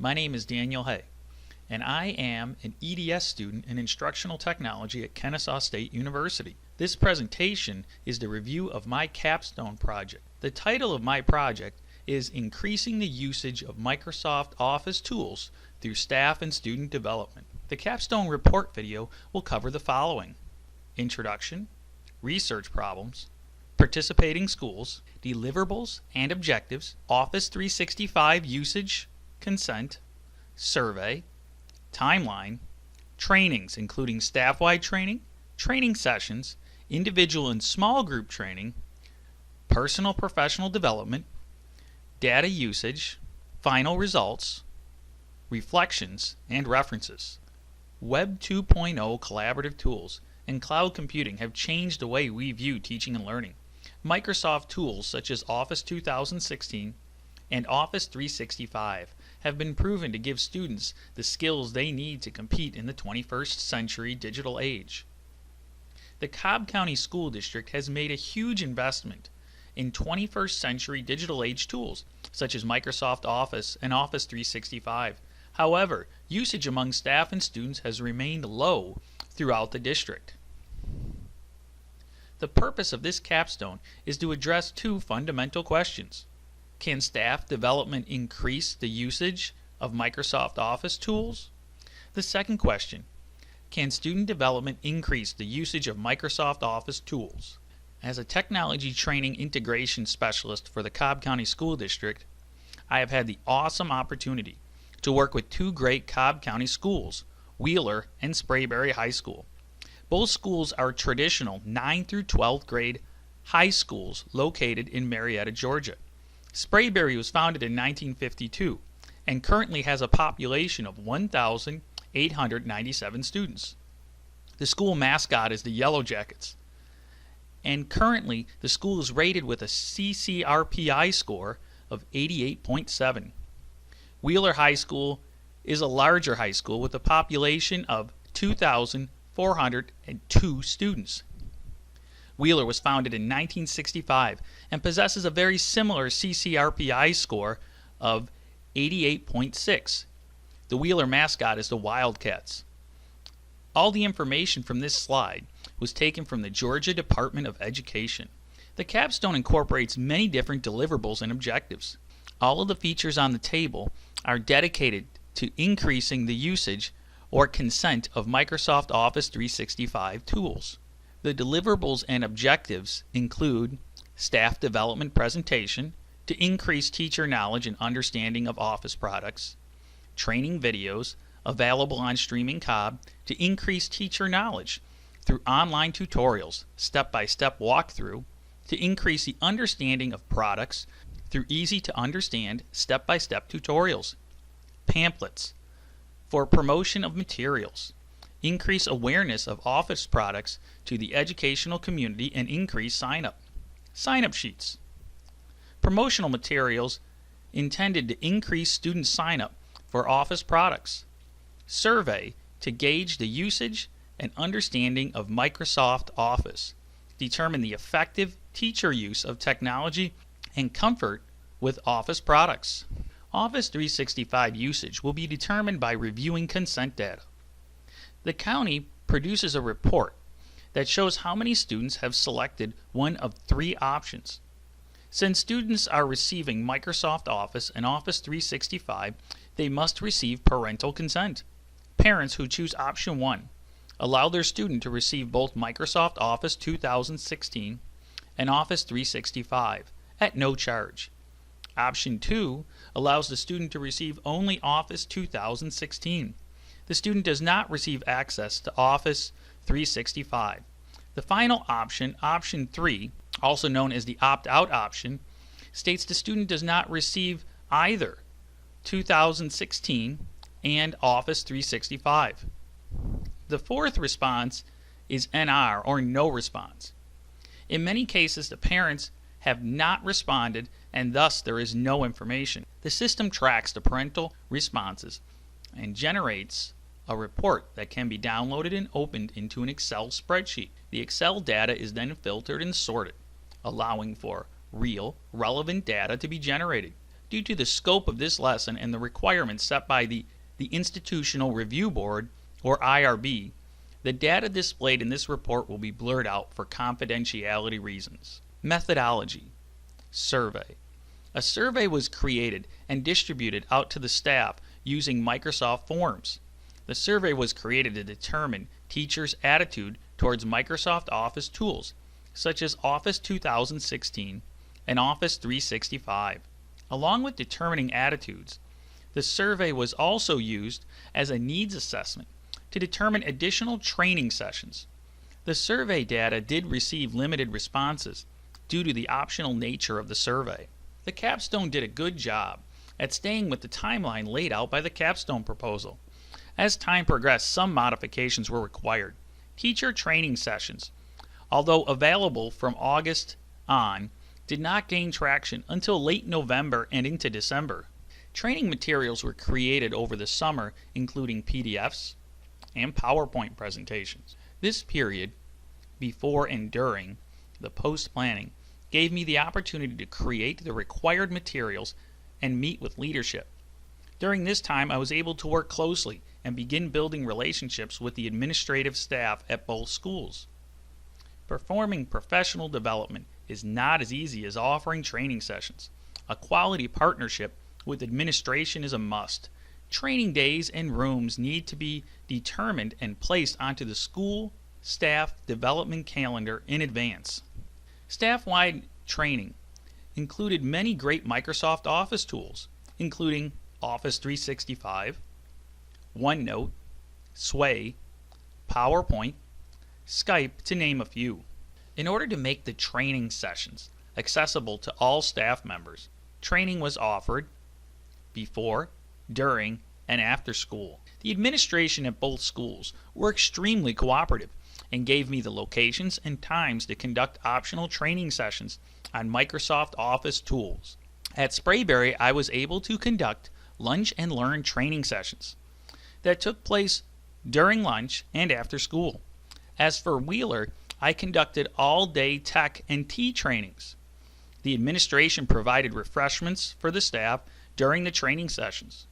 My name is Daniel Hay, and I am an EDS student in Instructional Technology at Kennesaw State University. This presentation is the review of my Capstone project. The title of my project is Increasing the Usage of Microsoft Office Tools Through Staff and Student Development. The Capstone report video will cover the following: introduction, research problems, participating schools, deliverables and objectives, Office 365 usage, consent, survey, timeline, trainings including staff-wide training, training sessions, individual and small group training, personal professional development, data usage, final results, reflections, and references. Web 2.0 collaborative tools and cloud computing have changed the way we view teaching and learning. Microsoft tools such as Office 2016 and Office 365 have been proven to give students the skills they need to compete in the 21st century digital age. The Cobb County School District has made a huge investment in 21st century digital age tools such as Microsoft Office and Office 365. However, usage among staff and students has remained low throughout the district. The purpose of this capstone is to address two fundamental questions. Can staff development increase the usage of Microsoft Office tools? The second question, can student development increase the usage of Microsoft Office tools? As a technology training integration specialist for the Cobb County School District, I have had the awesome opportunity to work with two great Cobb County schools, Wheeler and Sprayberry High School. Both schools are traditional 9 through 12th grade high schools located in Marietta, Georgia. Sprayberry was founded in 1952 and currently has a population of 1,897 students. The school mascot is the Yellow Jackets, and currently the school is rated with a CCRPI score of 88.7. Wheeler High School is a larger high school with a population of 2,402 students. Wheeler was founded in 1965 and possesses a very similar CCRPI score of 88.6. The Wheeler mascot is the Wildcats. All the information from this slide was taken from the Georgia Department of Education. The capstone incorporates many different deliverables and objectives. All of the features on the table are dedicated to increasing the usage or consent of Microsoft Office 365 tools. The deliverables and objectives include staff development presentation to increase teacher knowledge and understanding of Office products, training videos available on Streaming Cobb to increase teacher knowledge through online tutorials, step-by-step walkthrough to increase the understanding of products through easy-to-understand step-by-step tutorials, pamphlets for promotion of materials, increase awareness of Office products to the educational community and increase sign-up sheets, promotional materials intended to increase student sign-up for Office products, survey to gauge the usage and understanding of Microsoft Office, determine the effective teacher use of technology and comfort with Office products. Office 365 usage will be determined by reviewing consent data. The county produces a report that shows how many students have selected one of three options. Since students are receiving Microsoft Office and Office 365, they must receive parental consent. Parents who choose option 1 allow their student to receive both Microsoft Office 2016 and Office 365 at no charge. Option 2 allows the student to receive only Office 2016. The student does not receive access to Office 365. The final option, option 3, also known as the opt-out option, states the student does not receive either 2016 and Office 365. The fourth response is NR, or no response. In many cases, the parents have not responded and thus there is no information. The system tracks the parental responses and generates a report that can be downloaded and opened into an Excel spreadsheet. The Excel data is then filtered and sorted, allowing for real, relevant data to be generated. Due to the scope of this lesson and the requirements set by the Institutional Review Board, or IRB, the data displayed in this report will be blurred out for confidentiality reasons. Methodology. Survey. A survey was created and distributed out to the staff using Microsoft Forms. The survey was created to determine teachers' attitude towards Microsoft Office tools, such as Office 2016 and Office 365. Along with determining attitudes, the survey was also used as a needs assessment to determine additional training sessions. The survey data did receive limited responses due to the optional nature of the survey. The Capstone did a good job at staying with the timeline laid out by the Capstone proposal. As time progressed, some modifications were required. Teacher training sessions, although available from August on, did not gain traction until late November and into December. Training materials were created over the summer, including PDFs and PowerPoint presentations. This period, before and during the post-planning, gave me the opportunity to create the required materials and meet with leadership. During this time, I was able to work closely and begin building relationships with the administrative staff at both schools. Performing professional development is not as easy as offering training sessions. A quality partnership with administration is a must. Training days and rooms need to be determined and placed onto the school staff development calendar in advance. Staff-wide training included many great Microsoft Office tools, including Office 365, OneNote, Sway, PowerPoint, Skype, to name a few. In order to make the training sessions accessible to all staff members, training was offered before, during, and after school. The administration at both schools were extremely cooperative and gave me the locations and times to conduct optional training sessions on Microsoft Office tools. At Sprayberry, I was able to conduct lunch and learn training sessions that took place during lunch and after school. As for Wheeler, I conducted all-day tech and tea trainings. The administration provided refreshments for the staff during the training sessions.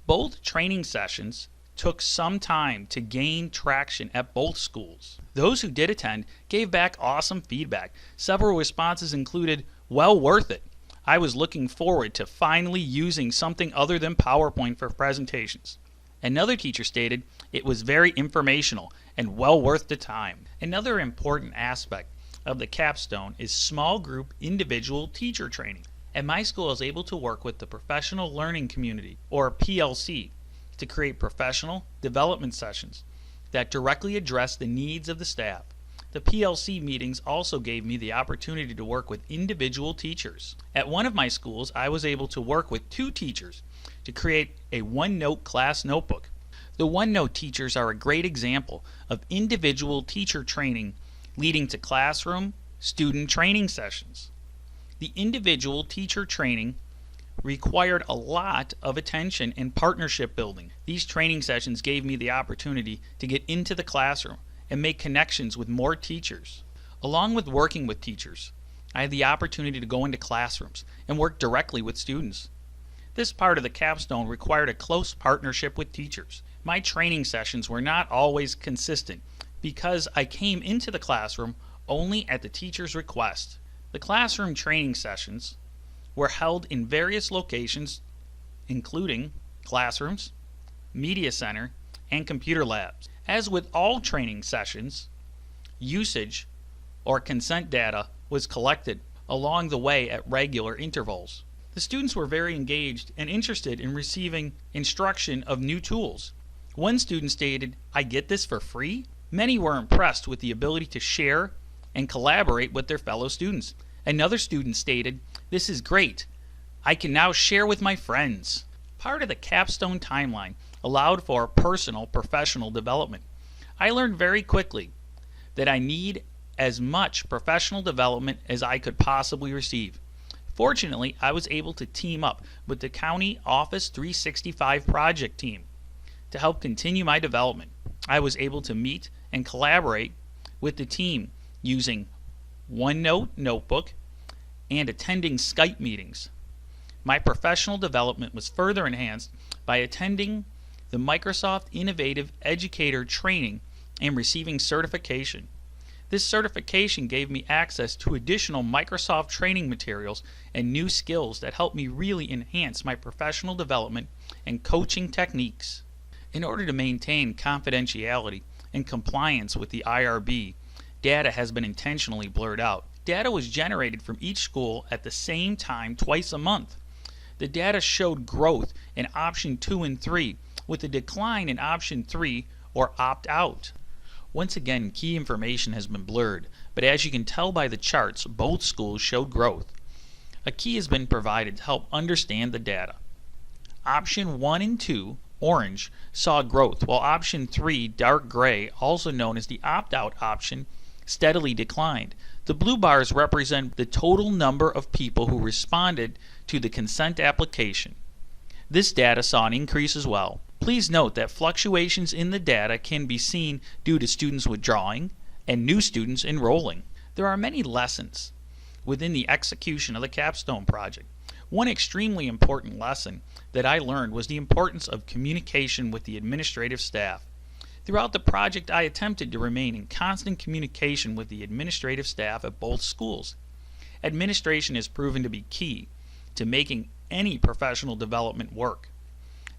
Both training sessions took some time to gain traction at both schools. Those who did attend gave back awesome feedback. Several responses included, "Well worth it. I was looking forward to finally using something other than PowerPoint for presentations." Another teacher stated, "It was very informational and well worth the time." Another important aspect of the Capstone is small group individual teacher training. At my school, I was able to work with the Professional Learning Community, or PLC, to create professional development sessions that directly address the needs of the staff. The PLC meetings also gave me the opportunity to work with individual teachers. At one of my schools, I was able to work with 2 teachers to create a OneNote class notebook. The OneNote teachers are a great example of individual teacher training leading to classroom student training sessions. The individual teacher training required a lot of attention and partnership building. These training sessions gave me the opportunity to get into the classroom and make connections with more teachers. Along with working with teachers, I had the opportunity to go into classrooms and work directly with students. This part of the Capstone required a close partnership with teachers. My training sessions were not always consistent because I came into the classroom only at the teacher's request. The classroom training sessions were held in various locations, including classrooms, media center, and computer labs. As with all training sessions, usage or consent data was collected along the way at regular intervals. The students were very engaged and interested in receiving instruction of new tools. One student stated, "I get this for free?" Many were impressed with the ability to share and collaborate with their fellow students. Another student stated, "This is great. I can now share with my friends." Part of the Capstone timeline allowed for personal professional development. I learned very quickly that I need as much professional development as I could possibly receive. Fortunately, I was able to team up with the County Office 365 project team to help continue my development. I was able to meet and collaborate with the team using OneNote notebook and attending Skype meetings. My professional development was further enhanced by attending the Microsoft Innovative Educator Training and receiving certification. This certification gave me access to additional Microsoft training materials and new skills that helped me really enhance my professional development and coaching techniques. In order to maintain confidentiality and compliance with the IRB, data has been intentionally blurred out. Data was generated from each school at the same time twice a month. The data showed growth in option 2 and 3, with a decline in option 3 or opt-out. Once again, key information has been blurred, but as you can tell by the charts, both schools showed growth. A key has been provided to help understand the data. Option 1 and 2, orange, saw growth, while option 3, dark gray, also known as the opt-out option, steadily declined. The blue bars represent the total number of people who responded to the consent application. This data saw an increase as well. Please note that fluctuations in the data can be seen due to students withdrawing and new students enrolling. There are many lessons within the execution of the Capstone project. One extremely important lesson that I learned was the importance of communication with the administrative staff. Throughout the project, I attempted to remain in constant communication with the administrative staff at both schools. Administration has proven to be key to making any professional development work.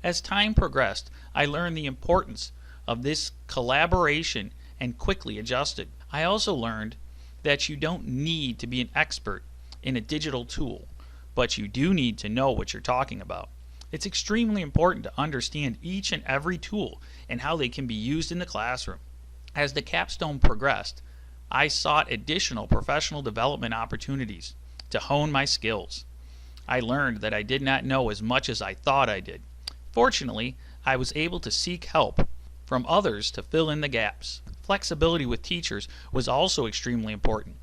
As time progressed, I learned the importance of this collaboration and quickly adjusted. I also learned that you don't need to be an expert in a digital tool, but you do need to know what you're talking about. It's extremely important to understand each and every tool and how they can be used in the classroom. As the Capstone progressed, I sought additional professional development opportunities to hone my skills. I learned that I did not know as much as I thought I did. Fortunately, I was able to seek help from others to fill in the gaps. Flexibility with teachers was also extremely important.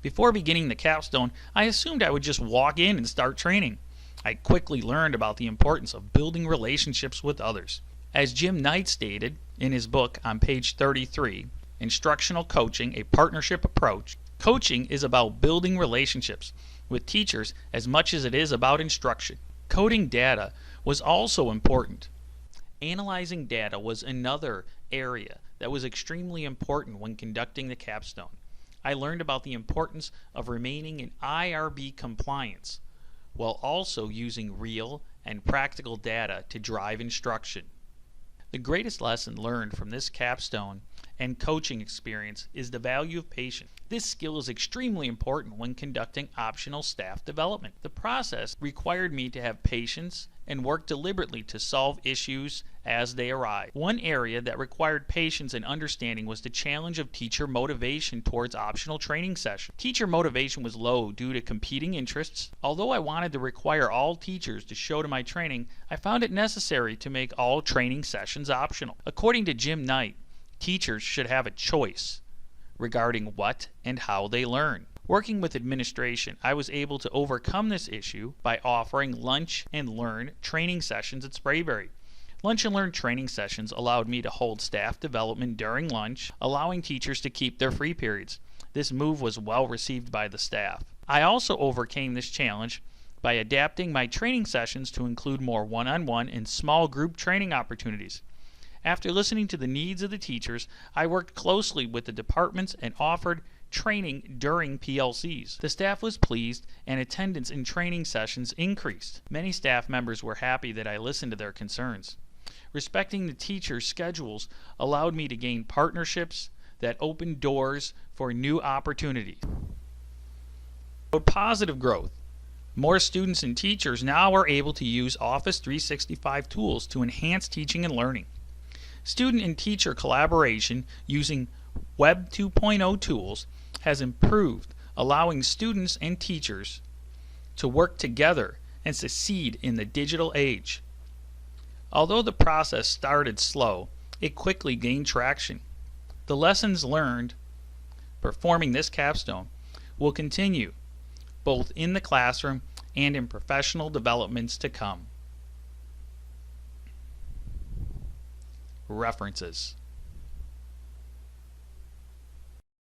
Before beginning the Capstone, I assumed I would just walk in and start training. I quickly learned about the importance of building relationships with others. As Jim Knight stated in his book on page 33, Instructional Coaching, a Partnership Approach, coaching is about building relationships with teachers as much as it is about instruction. Coding data was also important. Analyzing data was another area that was extremely important when conducting the Capstone. I learned about the importance of remaining in IRB compliance while also using real and practical data to drive instruction. The greatest lesson learned from this Capstone and coaching experience is the value of patience. This skill is extremely important when conducting optional staff development. The process required me to have patience and work deliberately to solve issues as they arise. One area that required patience and understanding was the challenge of teacher motivation towards optional training sessions. Teacher motivation was low due to competing interests. Although I wanted to require all teachers to show to my training, I found it necessary to make all training sessions optional. According to Jim Knight, teachers should have a choice regarding what and how they learn. Working with administration, I was able to overcome this issue by offering Lunch and Learn training sessions at Sprayberry. Lunch and Learn training sessions allowed me to hold staff development during lunch, allowing teachers to keep their free periods. This move was well received by the staff. I also overcame this challenge by adapting my training sessions to include more one-on-one and small group training opportunities. After listening to the needs of the teachers, I worked closely with the departments and offered training during PLCs. The staff was pleased and attendance in training sessions increased. Many staff members were happy that I listened to their concerns. Respecting the teachers' schedules allowed me to gain partnerships that opened doors for new opportunities. Positive growth. More students and teachers now are able to use Office 365 tools to enhance teaching and learning. Student and teacher collaboration using Web 2.0 tools has improved, allowing students and teachers to work together and succeed in the digital age. Although the process started slow, it quickly gained traction. The lessons learned performing this Capstone will continue both in the classroom and in professional developments to come. References.